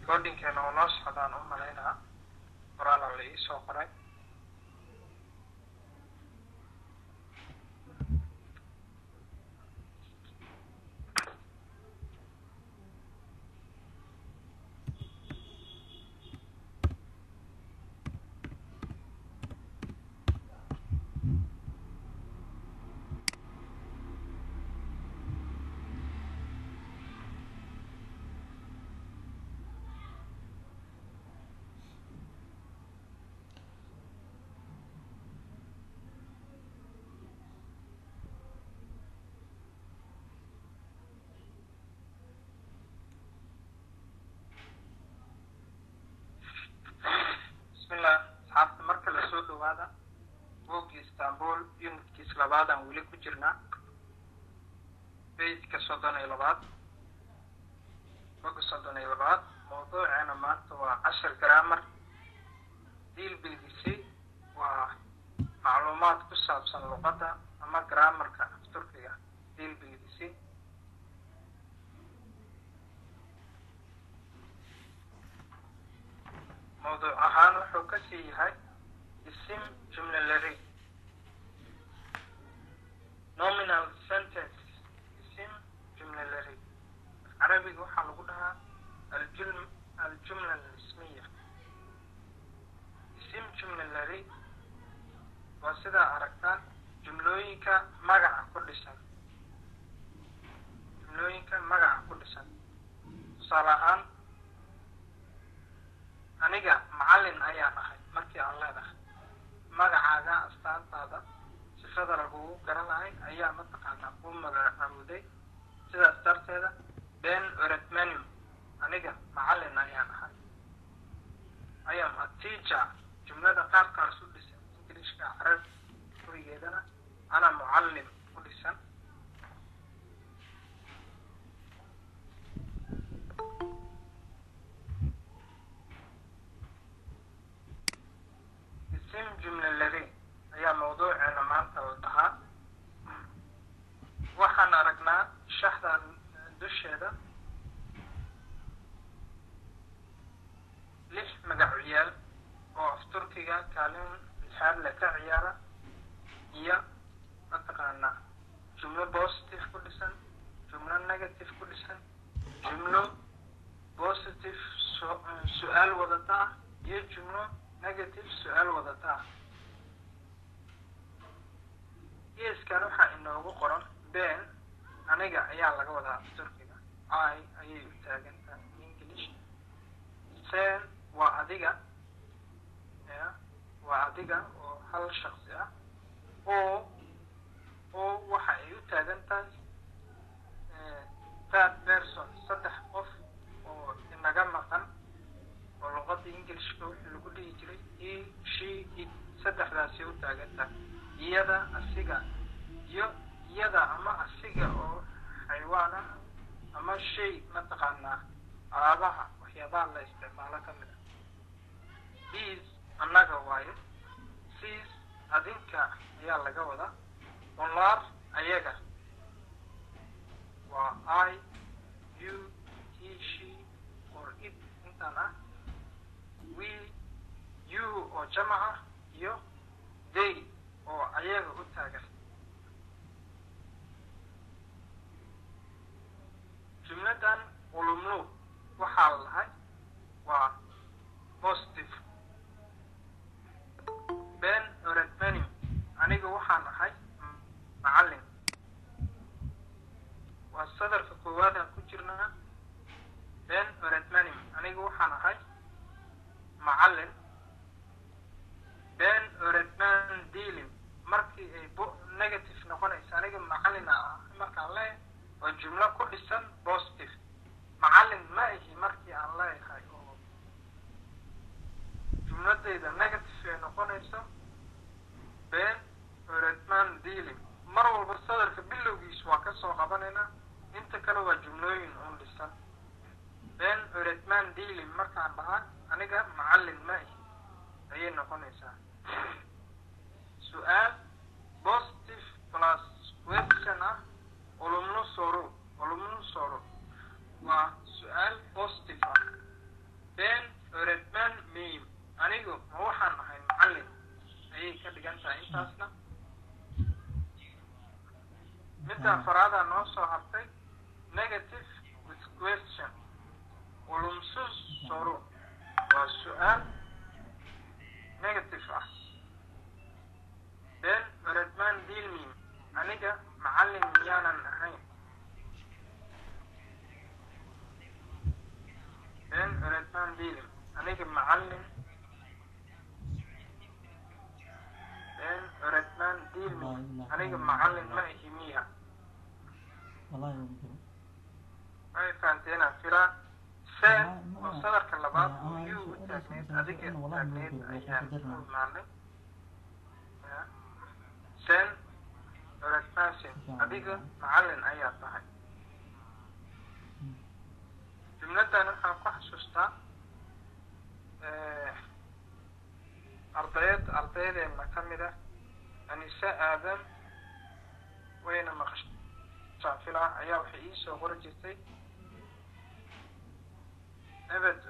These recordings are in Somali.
recording كان وناس حدان ملاينا قرآن اللي يسوع قرأ labaad aan weli ku jirnaa page-ka 32 mawduuceena maanta waa 10 grammar deal bilgisi waa macluumaad ku saabsan luqadda ama grammarka Turkiga deal bilgisi mawduuc ahaan wuxuu ka sii yahay isim jumlolari nominal sentence اسم جملة لري عربي waxaa lagu dhahaa الجملة الاسمية اسم جملة لري waa sida aragtaan jumlooyinka magaca ku dhisan tusaale ahaan aniga macallin ayaan ahay markii aan leedahay magacaaga astaantaada sifada lagu garanayo ayaa mataqaanaa ku magacawday sidaas darteeda ben öğretmenim aniga macallin ayaan ahay I am a teacher jumlada qaabkaas u dhisan Englishka Arab kurigeedana ana muallim u dhisan isim jumlolari ayaa mawduuceena maanta la dhahaa waxaan aragnaa shaxdan dusheeda 6 magacayaal oo af Turkiga kaalin lixaad la ka ciyaara iyo mataqaanaa jumlo positive ku dhisan jumlo negative ku dhisan jumlo positive su'aal wadata iyo jumlo negative su'aal wadata kan waxaa inoogu qoran ben aniga ayaa laga wadaa Turkiga I ayay u taagan tahay English sen waa adiga oo hal shakhsi ah oo waxa ay u taagan tahay third person saddex qof oo inaga maqan oo luqadda Englishka wixii lagu dhihi jiray he she it saddexdaasi u taagan tahay iyada asiga iyo iyada ama asiga oo xayawaana ama shay mataqaanaa alaabaha waxyaabaha la isticmaalo ka mid ah these annaga waaye sis adinka ayaa laga wadaa onlar ayaga waa I you he she or it intana we you oo jamaca iyo they oo ayaga u taagan jumladan ulumlu waxaa lahay waa positive ben öğretmenim aniga waxaan ahay macallin waa sadarka koowaad aan ku jirnaa ben öğretmenim aniga waxaan ahay macallin ben öğretmen değilim markii ay negative noqonaysa aniga macallin ah markaan leeyahay waa jumlo ku dhisan positive macallin ma ihi markii aan leeyahay oo jumladayda negative ay noqonayso ben öğretmen değilim mar walba sadarka bilowgiis waa ka soo qabanaynaa inta kale waa jumlooyin uun dhisan ben öğretmen değilim markaan dhahaa aniga macallin ma ihi ayay noqonaysaa su'aal positive plus question ah olumlu soru waa su'aal positive ah جملة فرادة نوصو هرتي negative with question ولمسوس صورو والسؤال negative بين ردمان ديل مين أنيجا معلم ميانا نحين بين ردمان ديل أنيجا معلم بين ردمان ديل مين أنيجا معلم ما إهمية والله يمكن أي فانتينا فلا سين وصدر كلابات ويو تاكنيت أديك تاكنيت أيان معلم سين ردماسين أديك معلم أيان طهي جملة نحن قحسوستا أرضية لما كمدة النساء آدم وين مخش فلا أيا وحيس وغرجتي نبت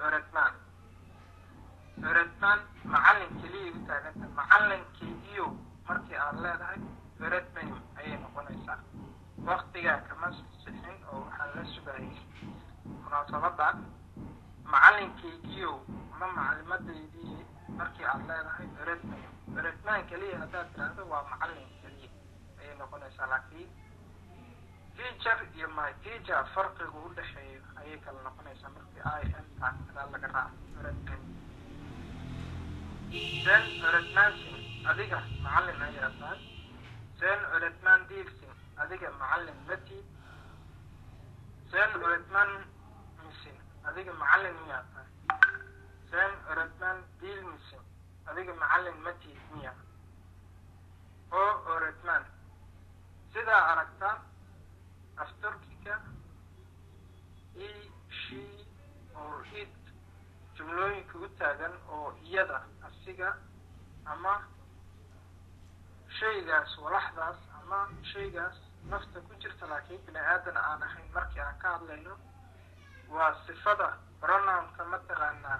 ردمان معلم كلي بتاعنا معلم كيو مركي على هاي ردمان أي نقول إنسان وقت جاء كمان سحين أو حل سبعي مناسبة بعد معلم كيو ما معلومات دي مركي على هاي ردمان كلي هذا ومعلم كلي أي نقول إنسان لكن teacher iyo my teacher farqiga u dhaxeeyo ayay kala noqonaysaa markii ay inta laga raaco ردمان then ردمانسين adiga macallin ayaa tahay then ردمان diilsin adiga macallin mati then ردمان misin adiga macallin miyaa tahay then ردمان diil misin adiga macallin mati miyaa oo ردمان sidaa aragtaa أفتركك she or it جملوينك وتاغن أو يدا أسيغا أما شيغاس ولحظاس أما شيغاس نفتا كنجرت لكي بني آدن آنا حين مركي عكاد لينو وصفة برنام كمتغا أن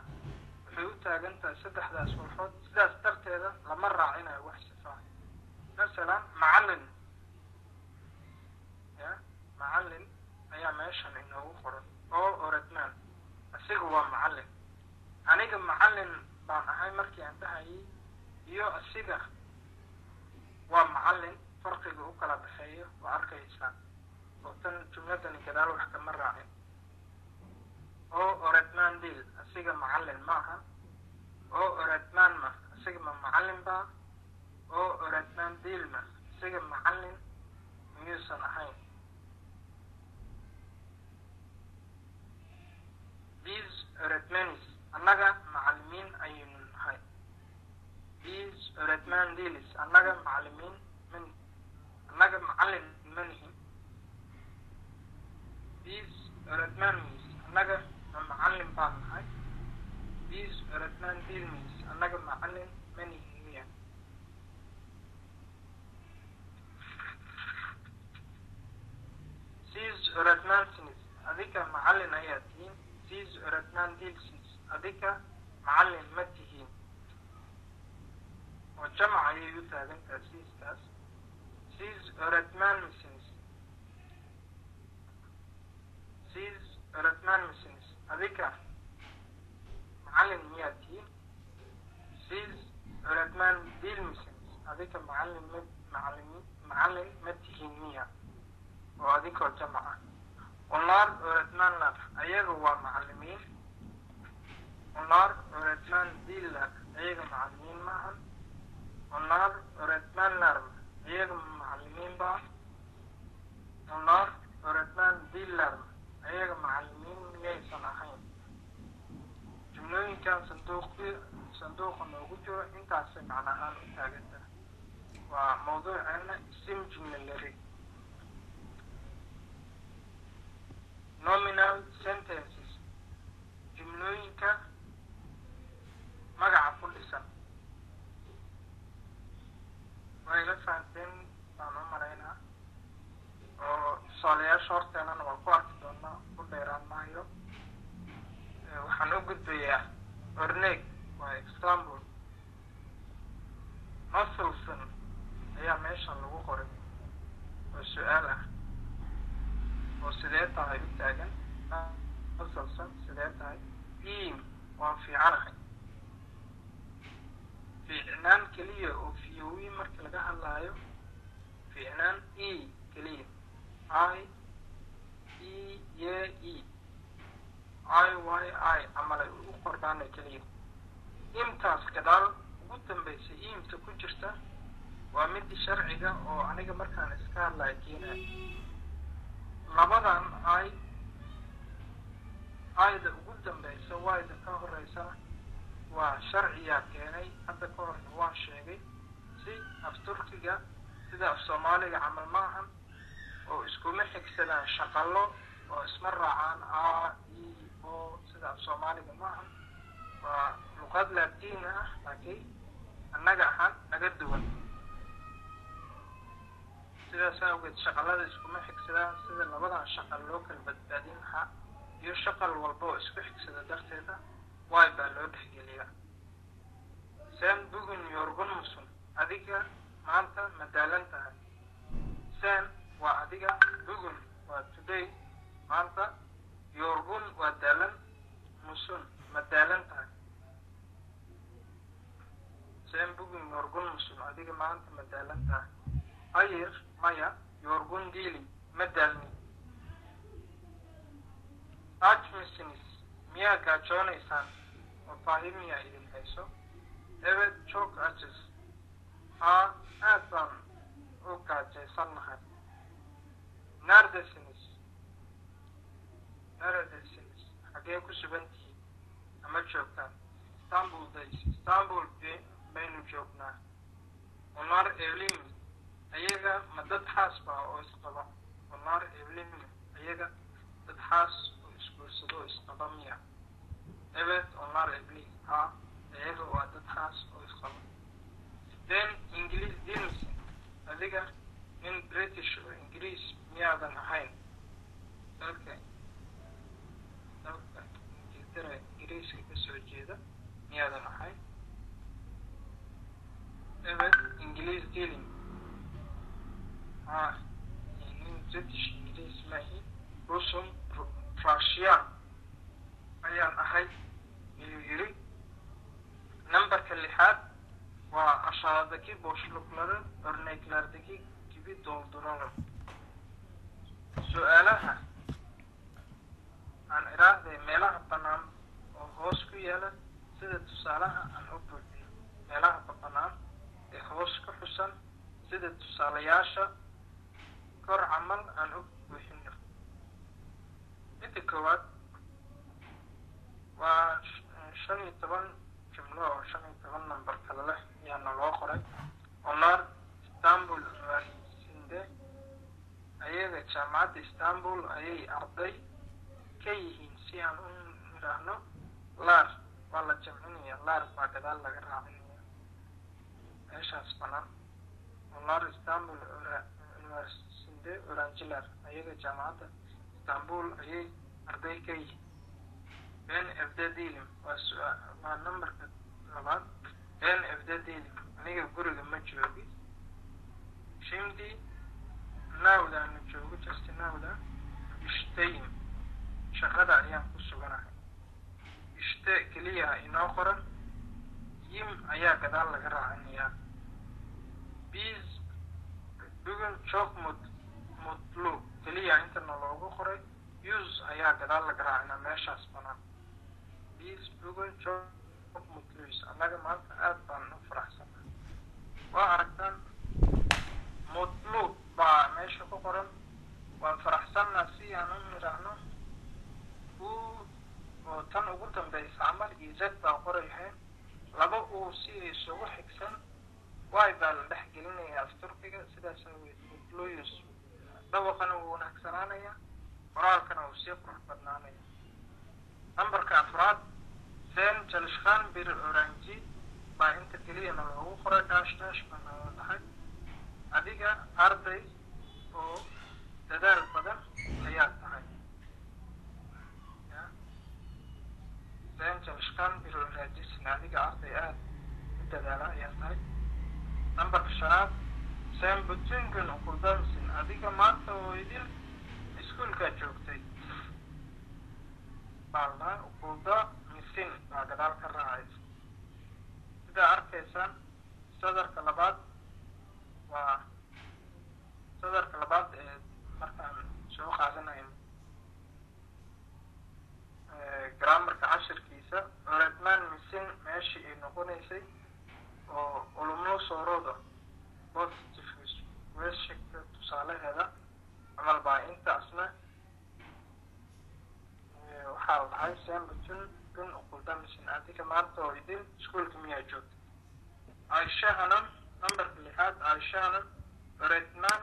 وحيو تاغن تسدح داس والحوت سداس ترتيدا لمرة عينا وحسفا مثلا معلن معلم ayaa meeshan inoogu qoran oo ردمان asiga waa macallin aniga macallin baan ahay markii aan dhahayay iyo asiga waa macallin farqiga u kala dhaxeeyo waa arkaysaa oo tan jumladan gadaal wax kama raacin oo ردمان diil asiga macallin maaha oo ردمان ma asiga ma macallin baa oo ردمان diil ma asiga macallin miyuusan ahayn these ردمانيس annaga macallimiin ayaynu nahay these ردمان diilis annaga macallimiin annaga macallin ma nihin these ردمانيis annaga macallin baan nahay these ردمان diilmiis annaga macallin ma nihin miya these ردمانsinis adiga macallin ayaa tihiin these ردمان diilsis adiga macallin ma tihiin oo jamac ayay u taagantaha siistaas these ردمان misins these ردمان misins adiga macallin miyaa tihiin these ردمان diil misins adiga macallin ma tihiin miya oo adigoo jamac ah ونار ردمان لك أيها هو معلمين ونار ردمان ديل لك أيها معلمين معا ونار ردمان لرم أيها معلمين با ونار ردمان ديل لرم أيها معلمين ليس نحين جملوين كان صندوق موجود انت عسب على هذا التاجد وموضوع عنا اسم جملة لري nominal sentences jumlooyinka magaca ku dhisan way la fahanteen baan u maraynaa oo tusaalayaasha horteenana waa ku arki doonaa ku dheeraan maayo waxaan u gudbayaa orneeg waa example Nosselson ayaa meeshan lagu qoray oo su-aal ah sidee tahay u taagan asalsan sidee tahay waan fiicanahay fiicnaan keliya oo fiyowi marka laga hadlaayo fiicnaan keliya I camal ay u qordhaan keliya imtaas gadaal ugu dambaysa imta ku jirta waa mid sharciga oo aniga markaan iska hadlaya keenay labadan ayda ugu dambaysa wayda ka horeysana waa sharciyaa keenay hadda ka horna waan sheegay si af turkiga sida af soomaaliga camal maahan oo iskuma xigsadaan shaqallo oo isma raacaan sida af soomaaliga maahan waa luqad laatiini ah laakiin annaga ahaan naga duwan sidaas awgeed shaqallada iskuma xigsadaan sida labadan shaqal loo kala badbaadin lahaa iyo shaqal walba oo isku xigsada darteeda way baa loo dhexgeliyaa sen bugün yorgun musun adiga maanta ma daalan tahay sen waa adiga bugün waa today maanta yorgun waa daalan musun ma daalan tahay sen bugün yorgun musun adiga maanta ma daalan tahay hayır maya yorgun değilim ma daalni aç mısınız miyaa gaajoonaysaan mafahim miyaa idin hayso evet çok açız aad baan u gaajaysannahay neredesiniz xagee ku sugan tihiin ama joogtaan istanbul baynu joognaa onlar evli mi ayaga ma dad xaas baa oo isqaba onlar evli mi ayaga dad xaas oo isguursado oo isqaba miya evet onlar evli ayaga waa dad xaas oo isqaba then ingiliis değil misin adiga nin british oo ingiriis miyaadan ahayn dalka ingiltara ingiriiska kasoo jeeda miyaadan ahayn evet ingiliis değilim nin british ingiriis maahi rusun russian ayaan ahay ayuu yiri numberka 6 waa aşağıdaki boşlukları örneklerdeki gibi dolduralım su'aalaha aan iraahday meelaha bannaan oo hoos ku yaala sida tusaalaha aan u buuxino meelaha bannaan ee hoos ku xusan sida tusaalayaasha kor camal aan u buuxino midda koowaad waa 15 jumlo oo 15 number kala leh ayaana loo qoray onlar istanbul üniversitesinde ayaga jaamacadda istanbul ayay arday ka yihiin si aan u nidhaahno laar waa la jamcinaya laar baa gadaal laga raacinaya meeshaas bannaan onlar istanbul üniversitesinde öğrenciler ayaga jaamacadda istanbul ayay arday ka yihiin ben evde değilim waa numberka labaad ben evde değilim aniga guriga ma joogi şimdi nowdaanu joogo just nowda ishtayim shaqada ayaan ku suganahay ishte keliya inoo qoran yim ayaa gadaal laga raacinayaa biz bugün çok mutlu keliya intana loogu qoray use ayaa gadaal laga raacinaa meeshaas bannaan biz bugün çok mutluyuz annaga maanta aad baan u faraxsanahay waa aragtaan mutlu baa meesha ku qoran waan faraxsannaa si aan u nidhaahno oo tan ugu dambaysa camal iyo z baa qorayahay laba si isugu xigsan way baa la dhex gelinaya af turkiga sidaas awgeed mutluyus dhawaqana wuu wanaagsanaanaya qoraalkana wuu sii qurux badnaanaya numberka afraad sen çalışkan bir öğrenci baa inta keliyana loogu qoray dash baana dhahay adiga arday oo dadaal badan ayaa tahay sen çalışkan bir öğrencisin adiga arday aad u dadaala ayaa tahay numberka shanaad sen bütün gün okulda misin adiga maanta oo idin iskuulka joogtay baalna uqulda misin baa gadaal ka raacaysa sidaa arkaysaan sadarka labaad waa sadarka labaad ee markaan soo qaadanayo grammarka cashirkiisa cureedmaan misin meeshii ay noqonaysay oo ulumno soorooda positive weshika tusaalaheeda camal baa intaasna waxaa la dhahay sembajun dun uqulda misin adiga maanta oo idin iskuolka miyaa joogta aishahana numberka 6 aishahana cureedmaan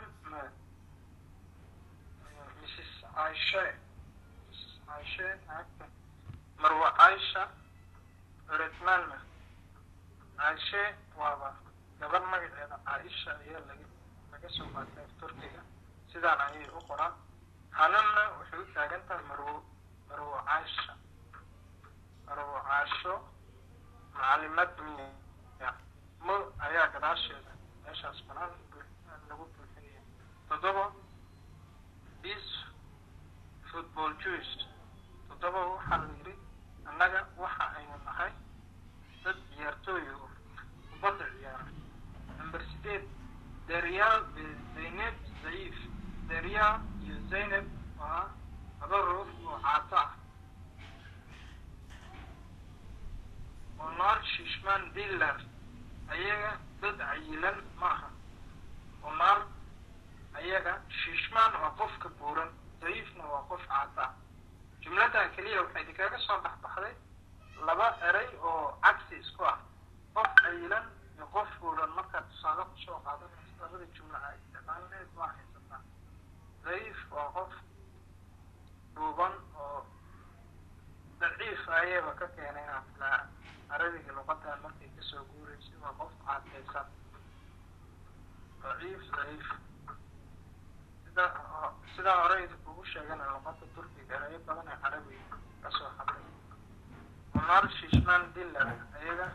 mrs aishe marwa aisha cureedmaanna aishe waaba gabar magaceeda aisha ayaa laga soo qaatay turkiga sidaan ayay u qoraan hananna waxay u taagan tahay marwo caasho macalimad miya mo ayaa gadaasheeda meeshaas banaan lagu buuxinaya 7 is football juice 7 waxaa la yidhi annaga waxa aynu nahay dad ciyaartooy oo kubadda ciyaara number 8 Derya Zeynep Zaif Derya iyo Zeynep waa laba ruux oo caata ah Omar Shishman Diller ayaga dad cayilan maaha Omar ayaga Shishman waa qofka buuran Zaifna waa qof caata jumladan kaliya waxay kaga soo baxbaxday laba eray oo cagsi isku ah qof cayilan iyo qof buuran marka tusaale ku soo qaadanayso labada jumla ay isticmaalayeen waa haysataa Zaif waa qof duuban oo daciif ayaba ka keenay afla arabiga luqadda markay ka soo guureysay waa qof caataysan daciif Zaif sida horey ugu sheegana luqadda turkiga ay badan ee carabiga ka soo xaday Omar Shishman Diller ayaga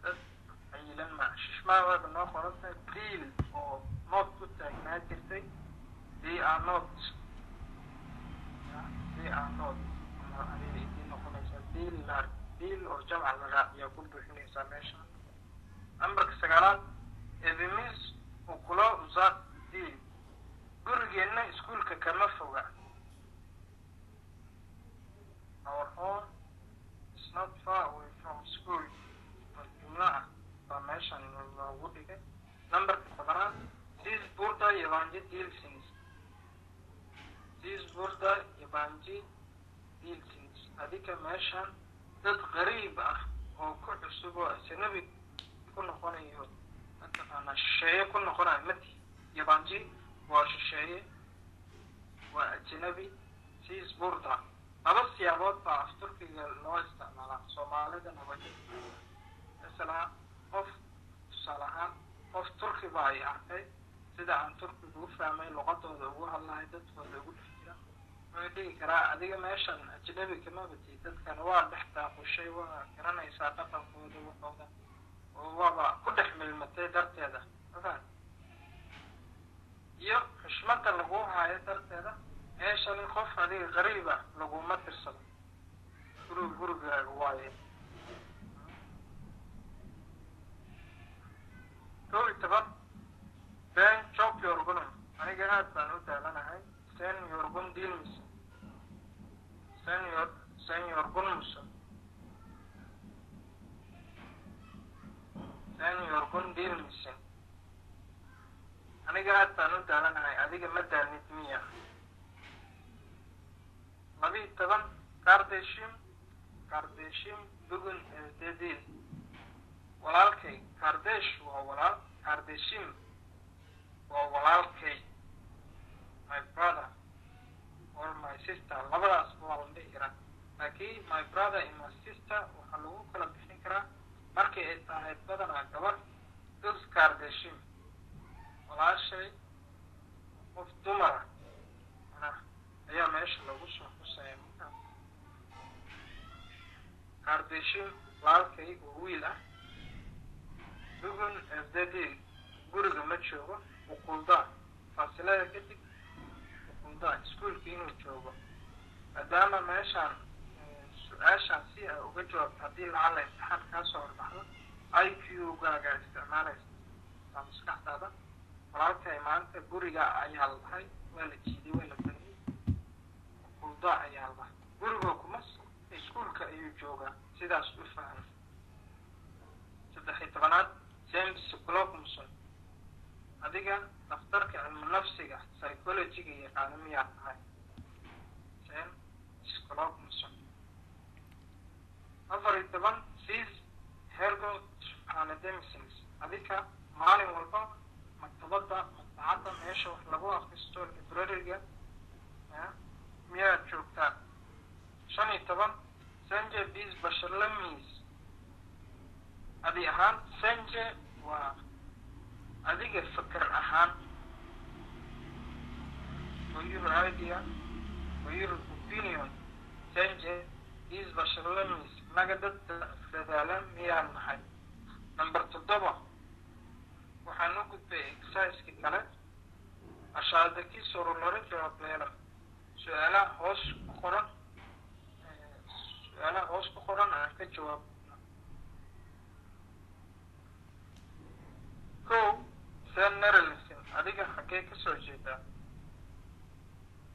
dad ayilan ma Shishman waa noo qorantay deal oo not ku taagnaa jirtay they are not ayay idin noqonaysaa deal oo jamca laga ayaa ku buuxinaysaa meesha numberka 9 evimis ukula usaad deal gurigeena iskuulka kama foga our home is not far away from school jumla baa meeshan loogu dhigay numberka 10 siz burada yabancı değilsiniz adiga meeshan dad qariib ah oo ku cusub oo ajnabi ku noqonayo mataqaana shisheeye ku noqonayo mati yabancı waa shisheeye waa ajnabi siis burda laba siyaabood baa af turkiga loo isticmaalaa soomaalidana waa isla qof tusaale ahaan qof turki baa ay arkay sida aan turkiga u fahmay luqadooda ugu hadlahay dadkooda ugu dhex jira wuxuu dhigi karaa adiga meeshan ajnabi kama batid dadkan waa dhex daaqushay waa garanaysaa dhaqankooda waxooda oo waaba ku dhex milmatay darteeda afaan iyo xushmada lagu hayo darteeda meeshan qof adiga qariib ah laguma tirsado gurigaaga waaye Ben çok yorgunum. Aniga aad baan u daalanahay. Sen yorgun değil misin? Sen yorgun musun? Sen yorgun değil misin? Aniga aad baan u daalanahay. Adiga ma daalnid miya? 12 kardeşim bugün evde değil. Walaalkay kardesh waa walaal kardeeshim waa walaalkay my brother or my sister labadaas waa la dhihi karaa laakiin my brother and my sister waxaa lagu kala bixin karaa markay ay tahay badanaa gabar dus kardeeshim walaashay qof dumara ayaa meesha lagu soo xusaya kardeeshim walaalkay oo wiil ah bugün evde değil guriga ma joogo uqulda faasilada kadib fududahay iskuulka inuu joogo maadaama meeshaan su-aashaan si ay uga jawaabto haddii lacala imtixaan kaa soo horbaxdo IQ-gaaga isticmaalaysa taa maskaxdaada walaalkay maanta guriga ayaa la dhahay waa la jiiday waa la baniyey fududaa ayaa la dhahay gurigoo kuma iskuulka ayuu joogaa sidaas u faham 13 James Clockmuson adiga daftarka cilmi nafsiga psychology-ga yaqaano miyaa tahay James Clockmuson 14 Sis Hergo Anademsins adiga maalin walba maktabada matbacada meesha wax lagu akhristo library-ga miyaa joogtaa 15 Sanjay Bis Basharlamis adi ahaan Sanjay waa adiga fikir ahaan for your idea for your opinion Sanjay Bis Basharlamis naga dadaalan miyaan nahay number 7 waxaan u gudbay exercise-ki kale ashaadaki sorolore jawaab leela su'aalaha hoos ku qoran aan ka jawaab Nerelson adiga xagee ka soo jeedaa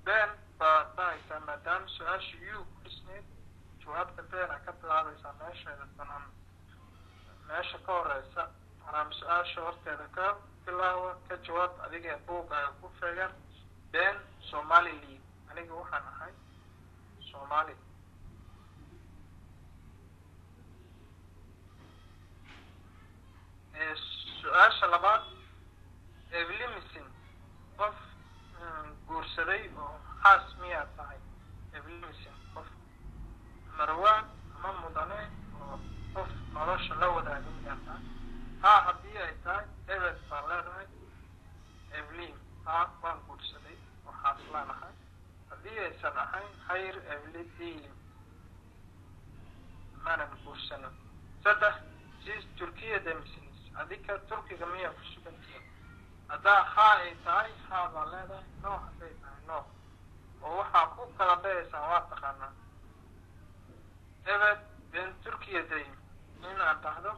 been baa dhahaysaa maadaama su-aasha you ku dhisneyd jawaabta beena ka bilaabaysaa meesheeda banaan meesha ka horeysa anaa su-aasha horteeda ka bilaawa ka jawaab adiga buugaaga ku feegan been Somali League aniga waxaan ahay Somali su-aasha labaad Evlimison qof guursaday oo xaas miyaa tahay Evlimison qof marwaan ama mudane oo qof nolosha la wadaaga miyaa tahay haddii ay tahay evet baan leedahay Evlim waan guursaday oo xaas laanahay haddii aysan ahayn hayr Evlidilim maanan guursano 3 Sis Turkiya Demsins adika Turkiga miyaa ku sugantihiin haddaa ay tahay baan leedahay no hadday tahay no oo waxaa ku kala dhahaysaa waa taqaanaa evet ben Turkiyadayim inaad dhahdo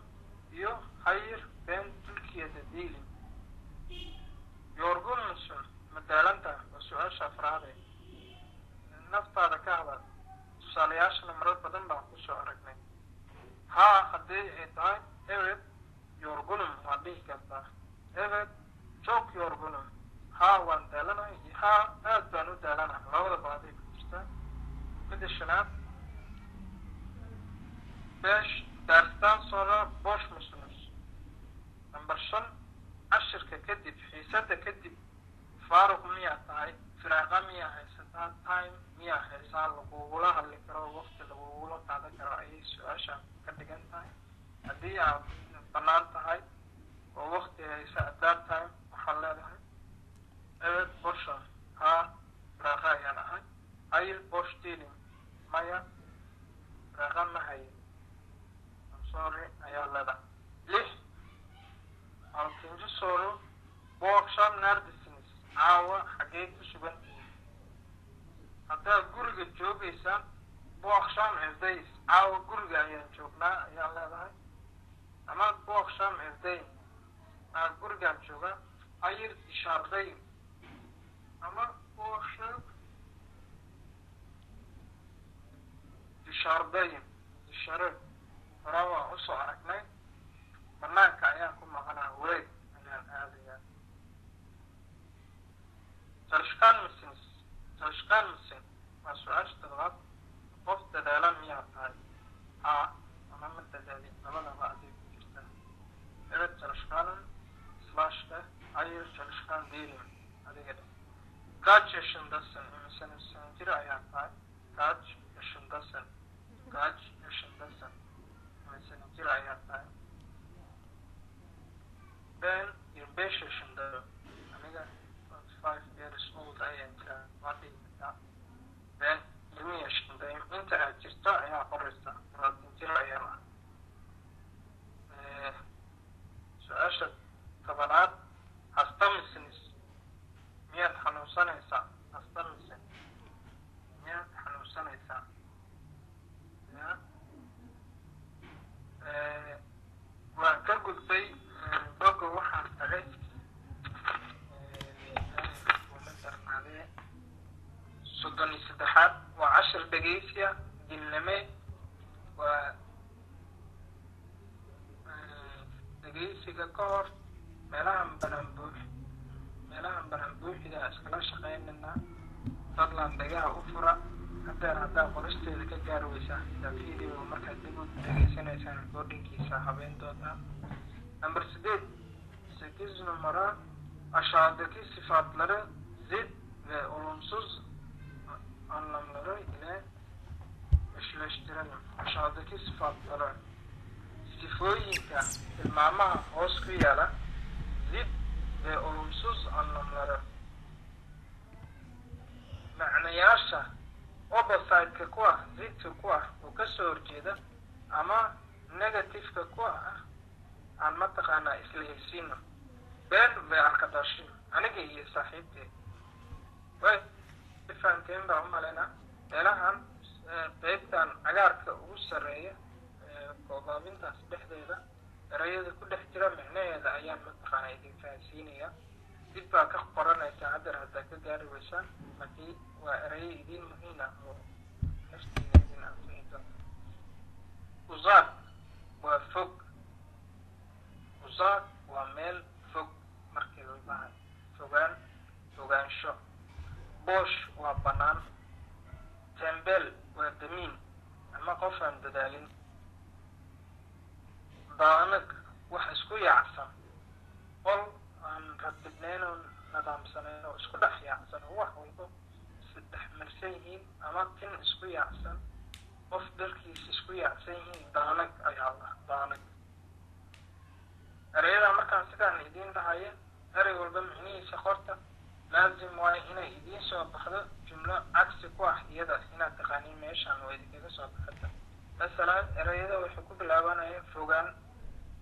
iyo hayr ben Turkiyada diilim yorgun musun madaalanta waa su-aasha afraade naftaada ka hadal tusaalayaashana marar badan baan kusoo aragnay haddii ay tahay evet yorgunum waad dhihi kartaa evet joog yorgunum waan daalanahay aad baan u daalanahay labada baaday ku jirtaa midda shanaad beesh daarstaan soora bosh musnus number 5 cashirka kadib xiisada kadib faaruq miyaa tahay firaaqa miyaa haysataa time miyaa haysaa lagugula hadli karo waqti lagugula qaadan karo ayay su-aasha ka dhigan tahay haddii aad bannaan tahay oo waqti haysa at that time waxaan leedahay evet borsha firaaqa ayaan ahay hayl bosh dealing maya firaaqa ma hayin sorry ayaa leedahay 6 alkinji soro booksham nardisins caawa xagee ku sugantihiin haddaad guriga joogaysaan booksham evdays caawa guriga ayaan joognaa ayaan leedahay ama booksham evdayn gurigaan joogaa hayr dishaardayn ama booksham dishaardayn dishare horaa waan usoo aragnay banaanka ayaan ku maqanaa wareeg ayaan aadayaa Talshkan Misin waa su-aasha toddobaad qof dadaalan miyaa tahay ama ma dadaalin labadaba aday ku jirtaa evet Talshkanan slashka hayr Talshkan dealing adiga dhe kaaj yashandasan imisan jir ayaa tahay kaaj yashandasan imisan jir ayaa tahay Ben your patient aniga 25 years old ayaan jiraa waa dhihi kartaa Ben ilmiya shanday inta aad jirto ayaa qoraysa 20 jir ayaan su-aasha tobanaad hasta misnis miyaad xanuunsanaysaa hasta guddiga ka hor meelahan banaan-buuxiga iskala shaqaynaynaa. fadlan dhagaha u fura haddaa qoristeeda ka gaari weysaa xitaa video markaad dib u dhegeysanaysaan recordingkiisa habeyn doontaa. Number 8 numara aşağıdaki sıfatları zıt ve olumsuz anlamları ile eşleştirelim. Aşağıdaki sıfatları sifooyinka tilmaamaha hoos ku yaala zid ve olumsuz anlamları macnayaasha opposite-ka ku ah zidka ku ah oo kasoo horjeeda ama negative-ka ku ah aan mataqaanaa isla heysiino. been ve arkadaşım aniga iyo saaxiibtay way fahanteen baa umaleyna meelahan qaybtan cagaarka ugu sareeya koobaabintaas dhexdeeda erayada ku dhex jira micnaheeda ayaan mataqaanaa idin fahansiinaya. dib baa ka qoranaysa haddar haddaa ka gaari weysaan laakiin waa erayo idin muhiim ah oo naftiina idin anfici doonta. uzaad waa fog. uzaad waa meel fog markii la dhahay fogaansho. boosh waa bannaan. tembel waa damiin ama qof aan dadaalin. daanag wax isku yaacsan. qol aan ratibnayn oo nidaamsanayn oo isku dhex yaacsan oo wax walba saddex marsan yihiin ama tin isku yaacsan. qof dalkiisa isku yaacsan yihiin daanag ayaa la daanag. erayada markaan sidaan idiin dhahaya eray walba micnihiisa qorta laazim waayo inay idiin soo baxdo jumlo cagsi ku ah iyada inaad taqaaniin meeshaan waa idinkaga soo baxata. masalan erayada waxay ku bilaabanayaan fogaan.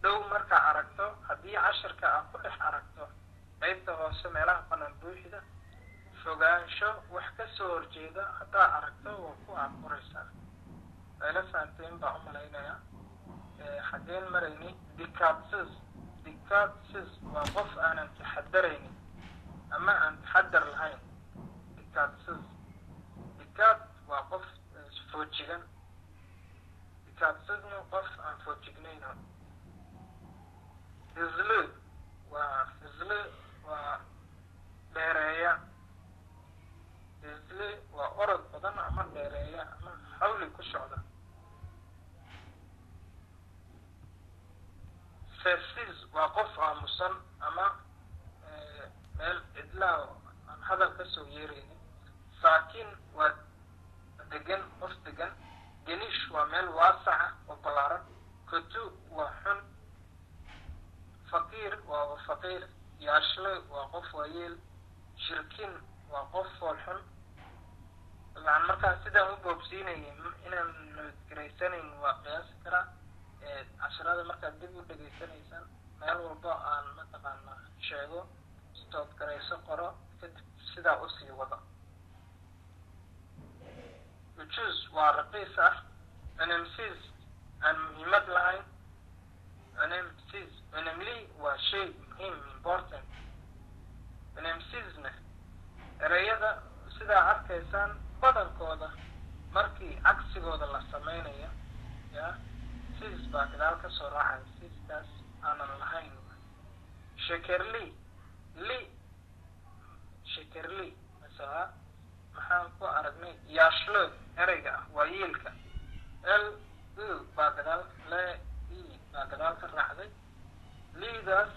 dhow markaa aragto haddii cashirka aad ku dhex aragto qaybta hoose meelaha banaan buuxida fogaansho wax kasoo horjeeda haddaa aragto waa ku aad qoraysaa. ayla fahanteen baa umalaynaya. xaggeen marayni dikatsis waa qof aanan taxadaraynin ama aan taxadar lahayn. dikaat waa qof foojigan. dikaatsisna qof aan foojignayn. hizle waa dheereeya. hizle waa orod badan ama dheereeya ama xawli ku socda. sessiz waa qof aamusan ama meel cidlaa aan hadal kasoo yeeraynin. saakin waa degan, qof degan. genish waa meel waasaca oo ballaaran. kutu waa xun. faqiir waa faqiir. yaashle waa qof waayeel. shirkin waa qof foolxun. laan markaa sidaan u boobsiinayay inaan nabadgaraysanayn waa qiyaasi karaa. casharada markaad dib u dhegaysanaysaan meel walba aan mataqaanaa sheego stood garayso qoro kadib sidaa usii wado. ujuus waa raqiis ah. nmcs aan muhiimad lahayn. nmli waa shay muhiim important. nmcsna erayada sidaa arkaysaan badankooda markii cagsigooda la sameynayo ya sis baa gadaal ka soo raacay. siskaas aanan lahayn. shekerli masaa maxaan ku aragnay yaashlo erayga ah waa yiilka. baa gadaal baa gadaal ka raacday. liidaas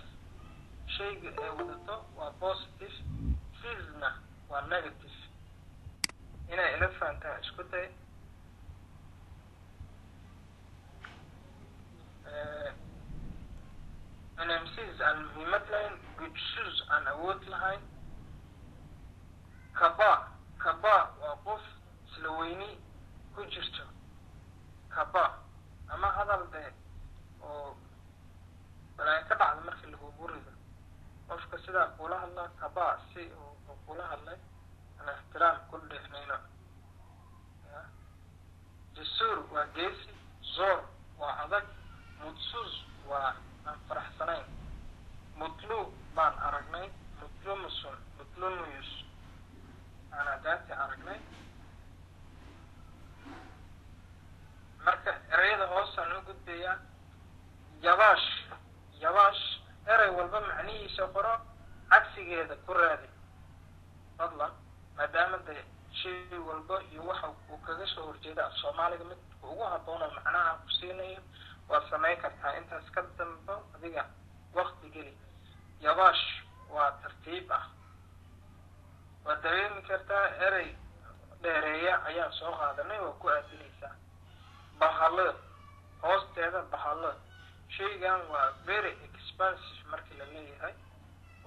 shayga ay wadato waa positive. sisna waa negative. inay ila fahantaa isku day. nmcs aan muhiimad lahayn. gudsus aan awood lahayn. kaba waa qof isla weyni ku jirto. kaba ama hadal dee oo balaayo ka dhacda markii lagugu rido qofka sidaa kula hadla kaba si uu kula hadlay aan ixtiraam ku dheexnayno. jasuur waa geesi. zoor waa adag. mudsuz waa aan faraxsanayn. mutlu baan aragnay. mutlumuyus aan adaati aragnay. marka erayada hoosaan u gudbayaa. yabaash waqtigeeda ku raadi fadlan maadaama de shay walba iyo waxa uu kaga soo horjeeda af soomaaliga mid ugu habboona macnaha ku siinayo waad samayn kartaa intaas ka dambo adiga waqti geli yabaash waa tartiib ah waad dareemi kartaa erey dheereeya ayaan soo qaadanay waa ku aadinaysaa bahalo hoosteeda bahalo shaygan waa very expensive markii la leeyahay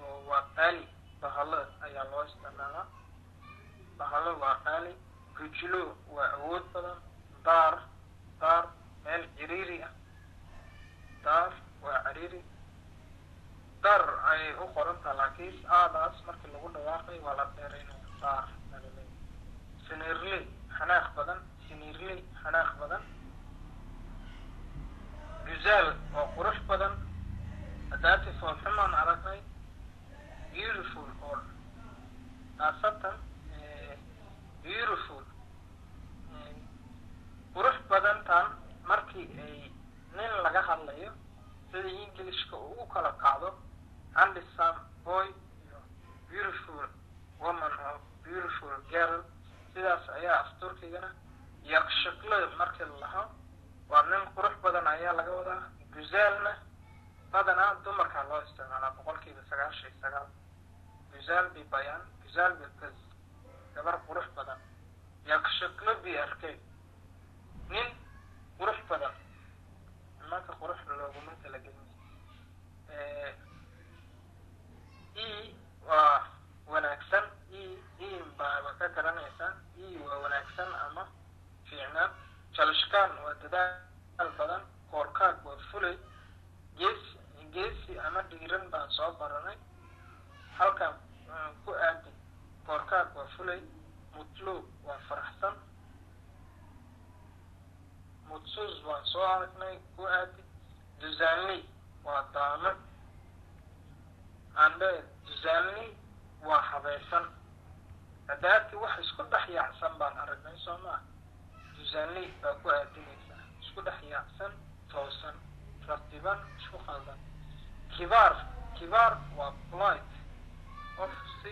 oo waa qaali bahalo ayaa loo isticmaalaa bahalo waa qaali rujlo waa awood badan daar meel ciriiri ah daar waa ciriiri dar ayay u qorantaa laakiin aadaas markii lagu dhawaaqay waa la dheeraynaya daar sinirley xanaaq badan sinirley xanaaq badan guzaal oo qurux badan hadaati foolxumaan aragnay beautiful oo khaasatan beautiful qurux badantan markii ay nin laga hadlayo sida ingilishka uu u kala qaado handsome boy iyo beautiful woman oo beautiful girl sidaas ayaa afturkigana yaqshaqle markii la lahaa waa nin qurux badan ayaa laga wadaa guzaalna badanaa dumarkaa loo isticmaalaa 99% guzaal bibayaan guzaal bilkaz gabar qurux badan yaqshaqle bi arkay nin qurux badan marka qurux looguma talagelin waa wanaagsan baa ka garanaysaa waa wanaagsan ama fiicnaan jalashkaan waa dadaal badan koorkaag waa fulay geesi ama dhiiran baan soo baranay halkan ku aadi koorkaag waa fulay mutluub waa faraxsan mutsuus waan soo aragnay ku aadi duzaanley waa daamo andhe duzaanley waa habaysan hadaati wax isku dhex yaacsan baan aragnay soo maa duzaanley baa ku aadinaysaa isku dhex yaacsan toosan ratiban isku khaldan kibaar waa polite qof si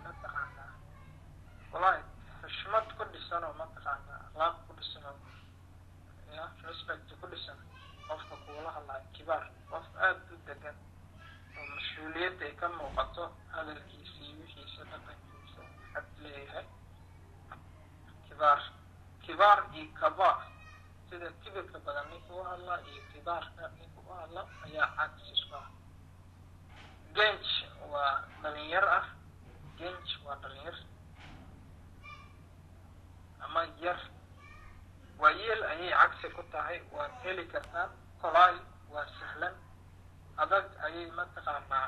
mataqaanaa polite xushmad ku dhisan oo mataqaanaa akhlaaq ku dhisan oo respect ku dhisan qofka kuula hadlayo kibaar qof aada u degan oo mas-uuliyadda ay ka muuqato hadalkiisa iyo wixiisa dhaqankiisa xad leeyahay kibaar iyo kaba sida kibirka badan ninka u hadla iyo kibaarka ninka u hadla ayaa cagsisu ah genj waa dhalinyar ah genj waa dhalinyar ama yar waa yeel ayay cagsi ku tahay waad heli kartaa kolaay waa sahlan adag ayay mataqaanaa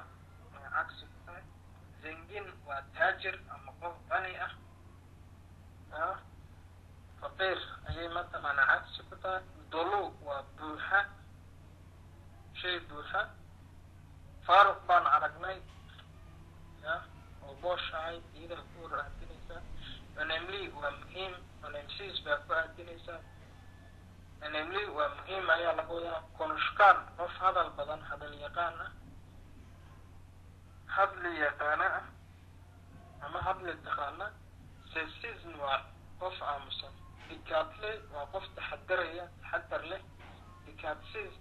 cagsi ku tahay zengin waa taajir ama qof qani ah faqiir ayay mataqaanaa cagsi ku tahay dolo waa buuxa shay buuxa faaruq baan aragnay oo boosh ahay iyada ku raadinaysaa manemli waa muhiim manemsiis baa ku aadinaysaa manemli waa muhiim ayaa laga wadaa konushkaan qof hadal badan hadal yaqaan ah hadli yaqaana ah ama hadli taqaana sesism waa qof aamusan dikaatle waa qof taxadar leh dikaatsis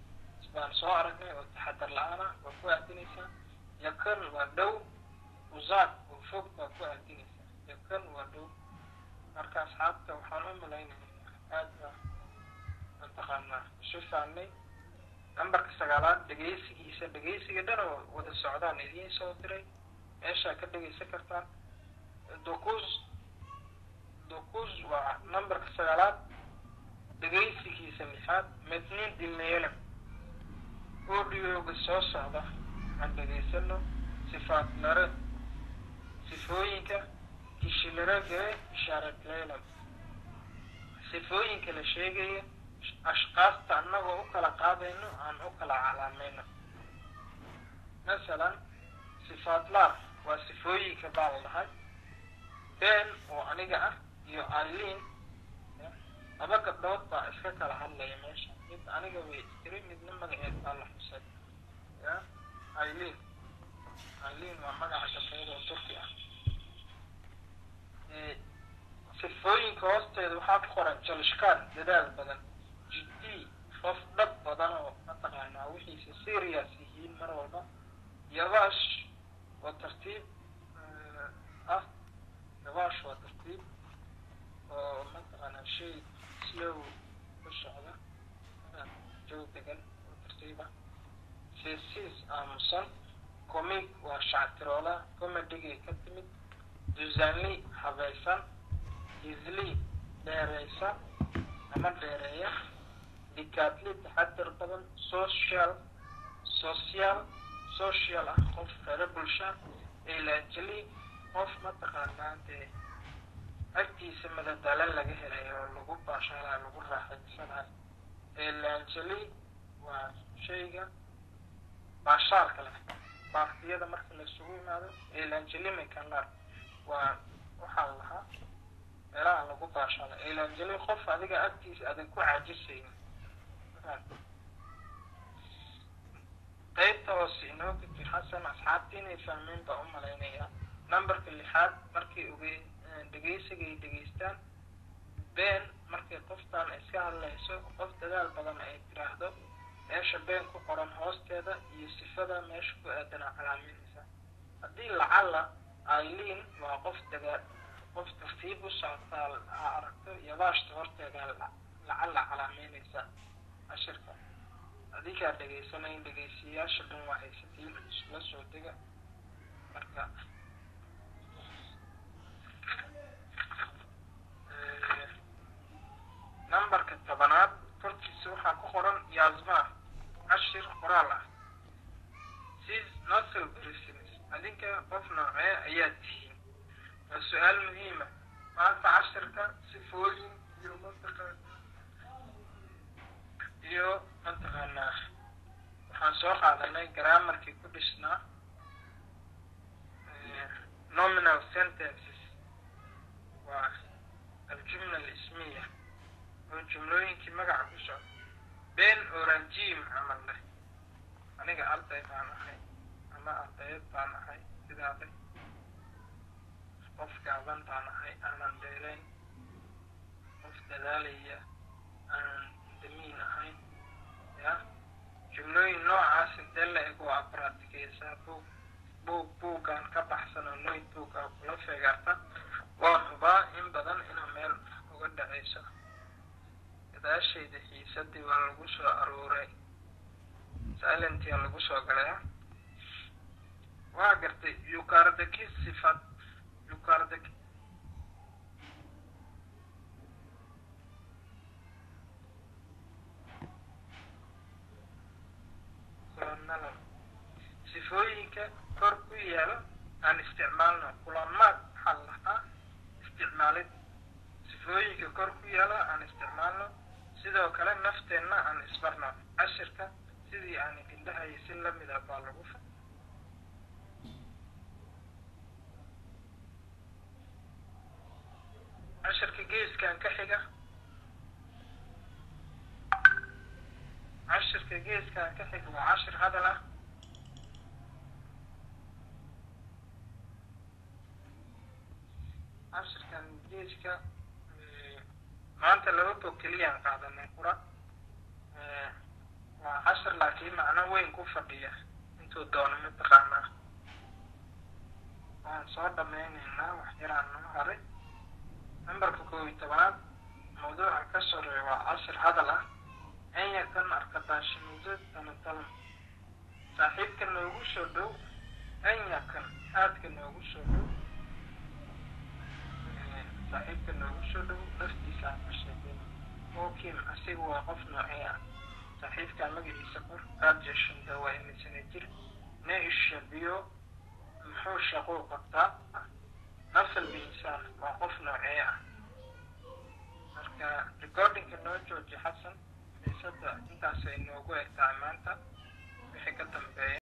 baan soo aragnay oo taxadar la-aan ah waa ku aadinaysaa yakan waa dhow uzaad oo fog baa ku aadinaysaa yakan waa dhow marka asxaabta waxaan u malaynayaa aad baa mataqaanaa isu faanay nambarka 9 dhegeysiga dhan oo wada socdaan idiin soo diray meeshaa ka dhegeysan kartaan dukuus waa nambarka 9 dhegeysigiisa 6 madniin dimeelam audioga soo socda aan dhegeysano sifaat lare sifooyinka kishilaraga ishaarat leelam sifooyinka la sheegaya ashqaasta annagoo u kala qaadayno aan u kala calaamayno masalan sifaatlaar waa sifooyinka baa la dhahay been oo aniga ah iyo aliin laba gabdhood baa iska kala hadlaya meesha mid aniga way istiri midna magaceed baa la xusay aliin Aylin waa magaca gabdheed oo Turki ah. Sifooyinka hoosteeda waxaa ku qoran jalishkaan dadaal badan, jiddi qof dhab badan oo mataqaanaa wixiisa serious yihiin mar walba, yabaash waa tartiib yabaash waa tartiib oo mataqaanaa shay slow ku socda, joog degan oo tartiib ah. Seesiis aamusan, comic waa shactiroola, comedy ka timid, duzaanli habaysan, easily dheereysa ama dheereeya, dikaatli taxadar badan, social ah qof reer bulsha, eelaanjali qof mataqaanaa dee agtiisa madadaalo laga helayo oo lagu baashaalaa lagu raaxaysanayo. Eelaanjali waa shayga baashaalka leh, baaqtiyada marka la isugu yimaado. Eelaanjali mekanar waa waxaa lahaa meelaha lagu baashaalo. Eelaanjali qof adiga agtiisa adag ku caajisaynin. qaybta hoose inoo gudbi xasan, asxaabtii inay fahmeen baa u malaynayaa. Nambarka 6 markay dhegeysigay dhegeystaan, been markay qoftaan iska hadlayso, qof dadaal badan ay tiraahdo, meesha been ku qoran hoosteeda iyo sifada meesha ku aadan calaaminaysa. haddii lacala Aylin waa qof tartiib u socota aragto, yabaashta horteeda lacala calaameynaysa cashirka. adigaa dhegeysanayn, dhegeysiyayaasha dhan waa haysatiin, isla soo dega. marka nambarka 10 korkiisa waxaa ku qoran Yazma, cashir qoraal ah. Sis nasal business, adinka qof noocee ayaad tihiin? waa su-aal muhiima. maanta cashirka sifooyin iyo mataqaanaa waxaan soo qaadanay grammarkii ku dhisnaa nominal sentences, waa aljumla alismiya oo jumlooyinkii magaca ku socda. been oo rajiim camal leh, aniga arday baan ahay ama ardayad baan ahay sidaada. qof gaaban baan ahay, aanan dheerayn. qof dadaalaya, aanan damiin ahayn. ya jumlooyin noocaas intee la eg waa practicaysaa buuggaan ka baxsan oo notebook ah kula feegaarta. waan hubaa in badan inaa meel uga dhacayso. gadaashayda xiisadii waa lagu soo aruuray, silentia lagu soo galaya. waa gartay yukaardaki sifad, yukaardaki sifooyinka kor ku yaala aan isticmaalno. kulamaad waxaa lahaa isticmaalid. sifooyinka kor ku yaala aan isticmaalno, sidoo kale nafteenna aan isbarno. cashirka sidii aan idindhahayay si lamid ah baa lagu cashirka geeskan ka xiga. cashirka geeskan ka xiga waa cashir hadal ah. cashirkan geeska maanta laba bog keliyaan qaadanay qura. waa cashir laakiin macno weyn ku fadhiya intuu doono mataqaanaa. waan soo dhameynaynaa wax yaraan noo haray. nambarka 11 mawduuca ka soreeya waa cashir hadal ah. enyakan arkadaashimada tanatalan, saaxiibka noogu soo dhow. enyakan aadka noogu soo dhow, saaxiibka noogu soo dhow naftiisa aan ka sheegay. okim asiga waa qof noocee ah? saaxiibka magaciisa qor. aadjashunda waa imisana jir. neishabiyo muxuu shaqo qabtaa? nafal biinsaan waa qof noocee ah? marka recordingka noo jooji xasan. xiisada intaasay noogu egtahay maanta. wixii ka dambeeya